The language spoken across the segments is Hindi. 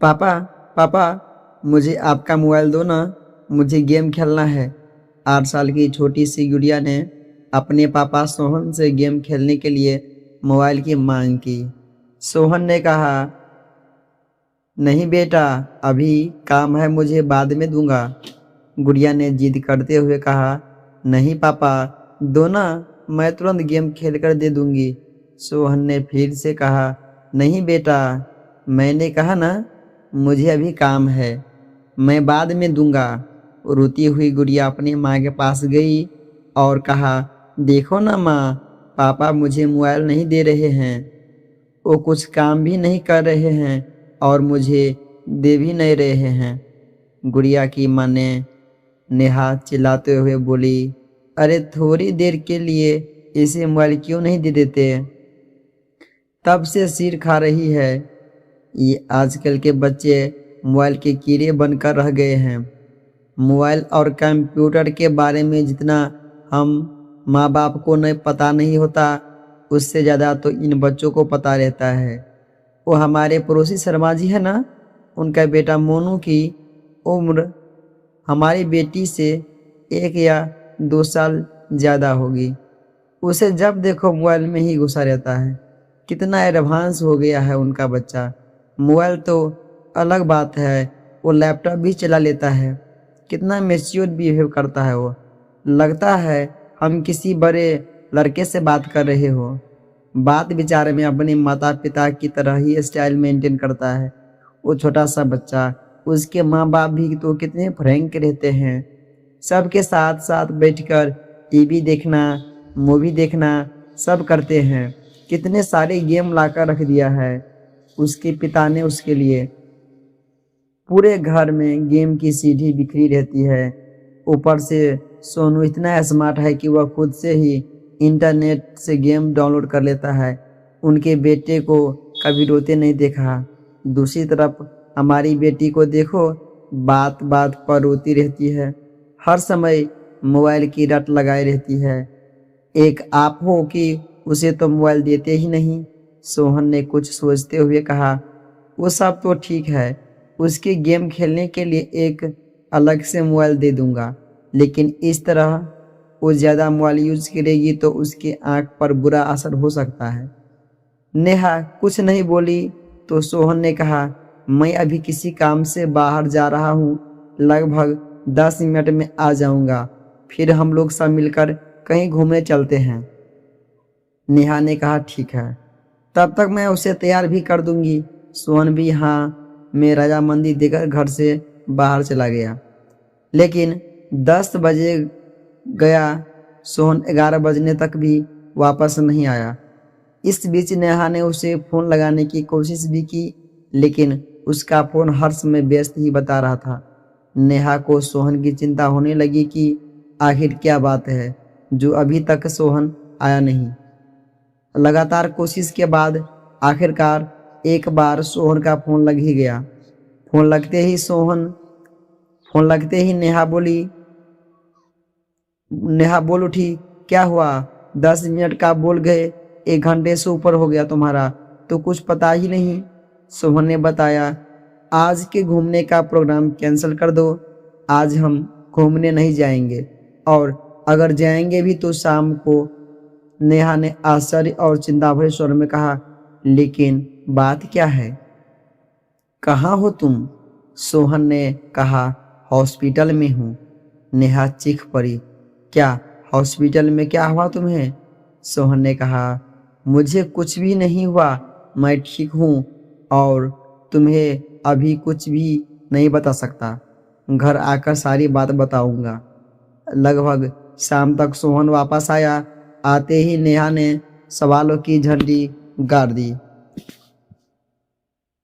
पापा पापा, मुझे आपका मोबाइल दो ना, मुझे गेम खेलना है। 8 साल की छोटी सी गुड़िया ने अपने पापा सोहन से गेम खेलने के लिए मोबाइल की मांग की। सोहन ने कहा, नहीं बेटा, अभी काम है, मुझे बाद में दूंगा। गुड़िया ने जिद करते हुए कहा, नहीं पापा, दो ना, मैं तुरंत गेम खेलकर दे दूंगी। सोहन ने फिर से कहा, नहीं बेटा, मैंने कहा ना, मुझे अभी काम है, मैं बाद में दूंगा। रोती हुई गुड़िया अपनी माँ के पास गई और कहा, देखो ना माँ, पापा मुझे मोबाइल नहीं दे रहे हैं, वो कुछ काम भी नहीं कर रहे हैं और मुझे दे भी नहीं रहे हैं। गुड़िया की माँ ने नेहा चिल्लाते हुए बोली, अरे थोड़ी देर के लिए इसे मोबाइल क्यों नहीं दे देते? तब से सिर खा रही है। ये आजकल के बच्चे मोबाइल के कीड़े बनकर रह गए हैं। मोबाइल और कंप्यूटर के बारे में जितना हम माँ बाप को पता नहीं होता, उससे ज़्यादा तो इन बच्चों को पता रहता है। वो हमारे पड़ोसी शर्मा जी है ना, उनका बेटा मोनू की उम्र हमारी बेटी से 1 या 2 साल ज़्यादा होगी। उसे जब देखो मोबाइल में ही घुसा रहता है। कितना एडवांस हो गया है उनका बच्चा। मोबाइल तो अलग बात है, वो लैपटॉप भी चला लेता है। कितना मैच्योर बिहेव करता है वो। लगता है हम किसी बड़े लड़के से बात कर रहे हो। बात विचार में अपने माता पिता की तरह ही स्टाइल मेंटेन करता है। वो छोटा सा बच्चा, उसके माँ बाप भी तो कितने फ्रैंक रहते हैं। सबके साथ साथ बैठकर टीवी देखना, मूवी देखना सब करते हैं। कितने सारे गेम लाकर रख दिया है उसके पिता ने उसके लिए। पूरे घर में गेम की सीढ़ी बिखरी रहती है। ऊपर से सोनू इतना स्मार्ट है कि वह खुद से ही इंटरनेट से गेम डाउनलोड कर लेता है। उनके बेटे को कभी रोते नहीं देखा। दूसरी तरफ हमारी बेटी को देखो, बात बात पर रोती रहती है। हर समय मोबाइल की रट लगाई रहती है। एक आप हो कि उसे तो मोबाइल देते ही नहीं। सोहन ने कुछ सोचते हुए कहा, वो सब तो ठीक है, उसके गेम खेलने के लिए एक अलग से मोबाइल दे दूंगा, लेकिन इस तरह वो ज़्यादा मोबाइल यूज करेगी तो उसकी आंख पर बुरा असर हो सकता है। नेहा कुछ नहीं बोली तो सोहन ने कहा, मैं अभी किसी काम से बाहर जा रहा हूँ, लगभग 10 मिनट में आ जाऊँगा, फिर हम लोग सब मिलकर कहीं घूमने चलते हैं। नेहा ने कहा, ठीक है, तब तक मैं उसे तैयार भी कर दूंगी। सोहन भी हाँ में रजामंदी देकर घर से बाहर चला गया। लेकिन 10 बजे गया, सोहन 11 बजने तक भी वापस नहीं आया। इस बीच नेहा ने उसे फ़ोन लगाने की कोशिश भी की, लेकिन उसका फ़ोन हर समय व्यस्त ही बता रहा था। नेहा को सोहन की चिंता होने लगी कि आखिर क्या बात है जो अभी तक सोहन आया नहीं। लगातार कोशिश के बाद आखिरकार एक बार सोहन का फ़ोन लग ही गया। फ़ोन लगते ही नेहा बोल उठी, क्या हुआ? 10 मिनट का बोल गए, 1 घंटे से ऊपर हो गया तुम्हारा, तो कुछ पता ही नहीं। सोहन ने बताया, आज के घूमने का प्रोग्राम कैंसिल कर दो, आज हम घूमने नहीं जाएंगे, और अगर जाएंगे भी तो शाम को। नेहा ने आश्चर्य और चिंता भरे स्वर में कहा, लेकिन बात क्या है? कहाँ हो तुम? सोहन ने कहा, हॉस्पिटल में हूँ। नेहा चीख पड़ी, क्या हॉस्पिटल में? क्या हुआ तुम्हें? सोहन ने कहा, मुझे कुछ भी नहीं हुआ, मैं ठीक हूँ और तुम्हें अभी कुछ भी नहीं बता सकता। घर आकर सारी बात बताऊंगा। लगभग शाम तक सोहन वापस आया। आते ही नेहा ने सवालों की झंडी गाड़ दी।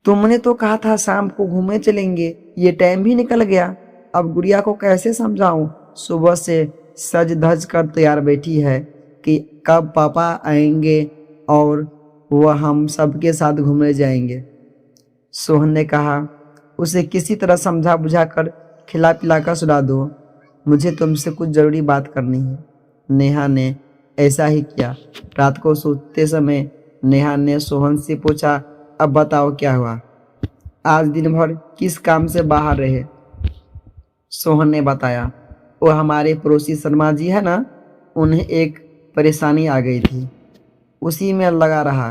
तुमने तो कहा था शाम को घूमने चलेंगे, ये टाइम भी निकल गया। अब गुड़िया को कैसे समझाऊं? सुबह से सज धज कर तैयार बैठी है कि कब पापा आएंगे और वह हम सबके साथ घूमने जाएंगे। सोहन ने कहा, उसे किसी तरह समझा बुझा कर खिला पिला कर सुला दो, मुझे तुमसे कुछ ज़रूरी बात करनी है। नेहा ने ऐसा ही किया। रात को सोते समय नेहा ने सोहन से पूछा, अब बताओ क्या हुआ? आज दिन भर किस काम से बाहर रहे? सोहन ने बताया, वो हमारे पड़ोसी शर्मा जी है ना, उन्हें एक परेशानी आ गई थी, उसी में लगा रहा।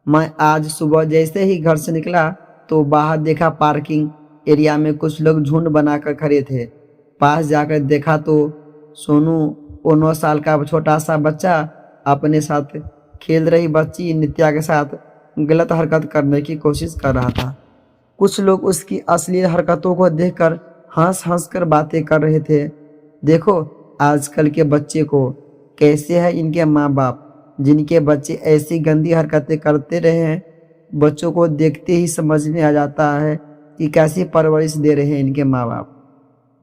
मैं आज सुबह जैसे ही घर से निकला तो बाहर देखा पार्किंग एरिया में कुछ लोग झुंड बनाकर खड़े थे। पास जाकर देखा तो सोनू, वो 9 साल का छोटा सा बच्चा, अपने साथ खेल रही बच्ची नित्या के साथ गलत हरकत करने की कोशिश कर रहा था। कुछ लोग उसकी अश्लील हरकतों को देखकर हंस हंस कर बातें कर रहे थे। देखो आजकल के बच्चे को, कैसे है इनके माँ बाप, जिनके बच्चे ऐसी गंदी हरकतें करते रहे हैं। बच्चों को देखते ही समझ में आ जाता है कि कैसी परवरिश दे रहे हैं इनके माँ बाप।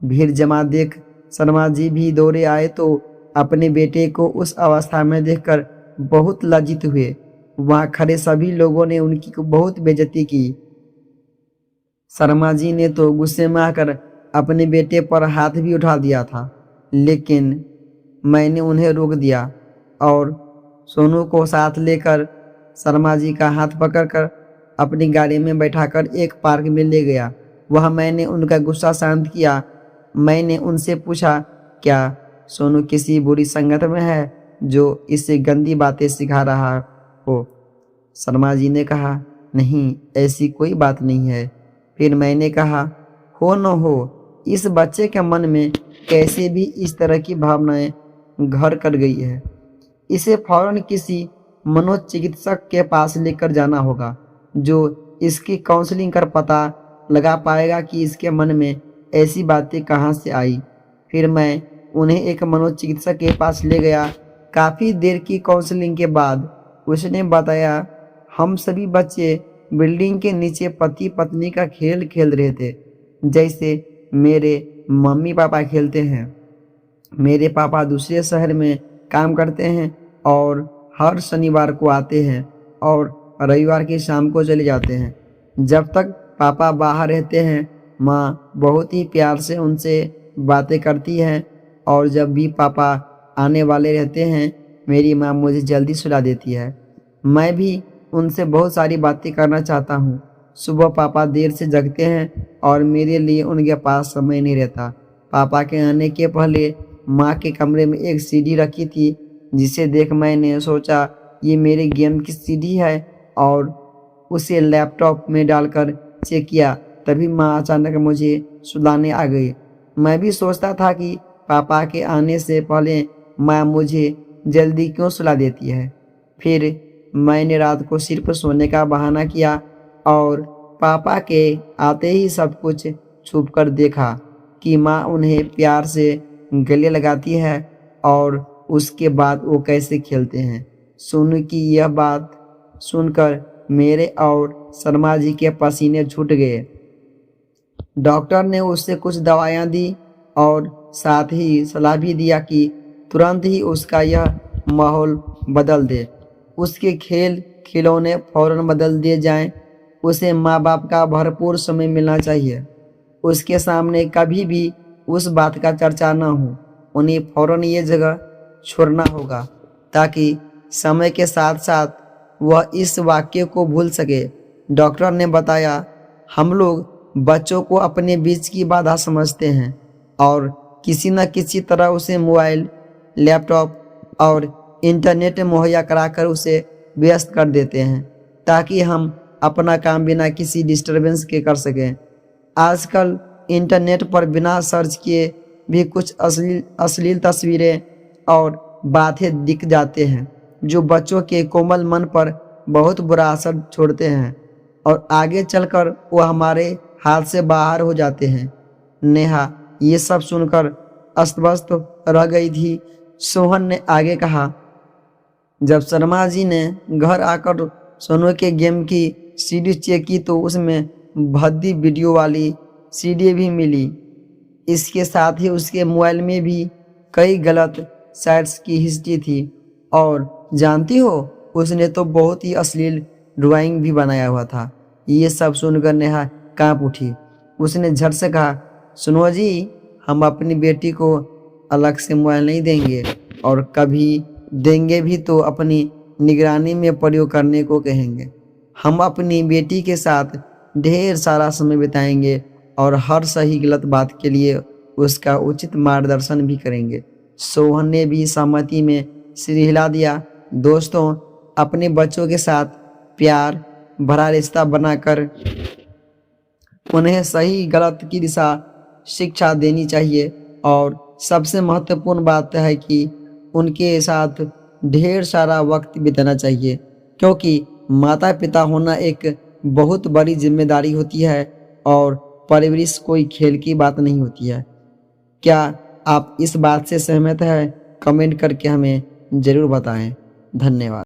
भीड़ जमा देख शर्मा जी भी दौड़े आए तो अपने बेटे को उस अवस्था में देखकर बहुत लज्जित हुए। वहाँ खड़े सभी लोगों ने उनकी बहुत बेइज्जती की। शर्मा जी ने तो गुस्से में आकर अपने बेटे पर हाथ भी उठा दिया था, लेकिन मैंने उन्हें रोक दिया और सोनू को साथ लेकर शर्मा जी का हाथ पकड़कर अपनी गाड़ी में बैठाकर एक पार्क में ले गया। वह मैंने उनका गुस्सा शांत किया। मैंने उनसे पूछा, क्या सोनू किसी बुरी संगत में है जो इसे गंदी बातें सिखा रहा हो? शर्मा जी ने कहा, नहीं, ऐसी कोई बात नहीं है। फिर मैंने कहा, हो न हो, इस बच्चे के मन में कैसे भी इस तरह की भावनाएं घर कर गई है। इसे फौरन किसी मनोचिकित्सक के पास लेकर जाना होगा, जो इसकी काउंसलिंग कर पता लगा पाएगा कि इसके मन में ऐसी बातें कहाँ से आई। फिर मैं उन्हें एक मनोचिकित्सक के पास ले गया। काफ़ी देर की काउंसलिंग के बाद उसने बताया, हम सभी बच्चे बिल्डिंग के नीचे पति पत्नी का खेल खेल रहे थे, जैसे मेरे मम्मी पापा खेलते हैं। मेरे पापा दूसरे शहर में काम करते हैं और हर शनिवार को आते हैं और रविवार की शाम को चले जाते हैं। जब तक पापा बाहर रहते हैं, माँ बहुत ही प्यार से उनसे बातें करती हैं, और जब भी पापा आने वाले रहते हैं, मेरी माँ मुझे जल्दी सुला देती है। मैं भी उनसे बहुत सारी बातें करना चाहता हूँ। सुबह पापा देर से जगते हैं और मेरे लिए उनके पास समय नहीं रहता। पापा के आने के पहले माँ के कमरे में एक सीडी रखी थी, जिसे देख मैंने सोचा ये मेरे गेम की सीडी है और उसे लैपटॉप में डालकर चेक किया। तभी माँ अचानक मुझे सुलाने आ गई। मैं भी सोचता था कि पापा के आने से पहले माँ मुझे जल्दी क्यों सुला देती है। फिर मैंने रात को सिर्फ सोने का बहाना किया और पापा के आते ही सब कुछ छुप कर देखा कि माँ उन्हें प्यार से गले लगाती है और उसके बाद वो कैसे खेलते हैं। सोनू की यह बात सुनकर मेरे और शर्मा जी के पसीने छूट गए। डॉक्टर ने उससे कुछ दवाइयाँ दी और साथ ही सलाह भी दिया कि तुरंत ही उसका यह माहौल बदल दे, उसके खेल खिलौने फौरन बदल दिए जाएं। उसे माँ बाप का भरपूर समय मिलना चाहिए। उसके सामने कभी भी उस बात का चर्चा न हो। उन्हें फौरन ये जगह छोड़ना होगा ताकि समय के साथ साथ वह इस वाक्य को भूल सके। डॉक्टर ने बताया, हम लोग बच्चों को अपने बीच की बाधा समझते हैं और किसी न किसी तरह उसे मोबाइल, लैपटॉप और इंटरनेट मुहैया कराकर उसे व्यस्त कर देते हैं ताकि हम अपना काम बिना किसी डिस्टरबेंस के कर सकें। आजकल इंटरनेट पर बिना सर्च किए भी कुछ अश्लील तस्वीरें और बातें दिख जाते हैं जो बच्चों के कोमल मन पर बहुत बुरा असर छोड़ते हैं और आगे चलकर वो हमारे हाथ से बाहर हो जाते हैं। नेहा ये सब सुनकर अस्त-व्यस्त रह गई थी। सोहन ने आगे कहा, जब शर्मा जी ने घर आकर सोनू के गेम की सीडी चेक की तो उसमें भद्दी वीडियो वाली सीडी भी मिली। इसके साथ ही उसके मोबाइल में भी कई गलत साइट्स की हिस्ट्री थी और जानती हो, उसने तो बहुत ही अश्लील ड्राइंग भी बनाया हुआ था। ये सब सुनकर नेहा कांप उठी। उसने झट से कहा, सुनो जी, हम अपनी बेटी को अलग से मोबाइल नहीं देंगे और कभी देंगे भी तो अपनी निगरानी में प्रयोग करने को कहेंगे। हम अपनी बेटी के साथ ढेर सारा समय बिताएंगे और हर सही गलत बात के लिए उसका उचित मार्गदर्शन भी करेंगे। सोहन ने भी सहमति में सिर हिला दिया। दोस्तों, अपने बच्चों के साथ प्यार भरा रिश्ता बनाकर उन्हें सही गलत की दिशा शिक्षा देनी चाहिए और सबसे महत्वपूर्ण बात है कि उनके साथ ढेर सारा वक्त बिताना चाहिए, क्योंकि माता पिता होना एक बहुत बड़ी जिम्मेदारी होती है और परवरिश कोई खेल की बात नहीं होती है। क्या आप इस बात से सहमत हैं? कमेंट करके हमें ज़रूर बताएं। धन्यवाद।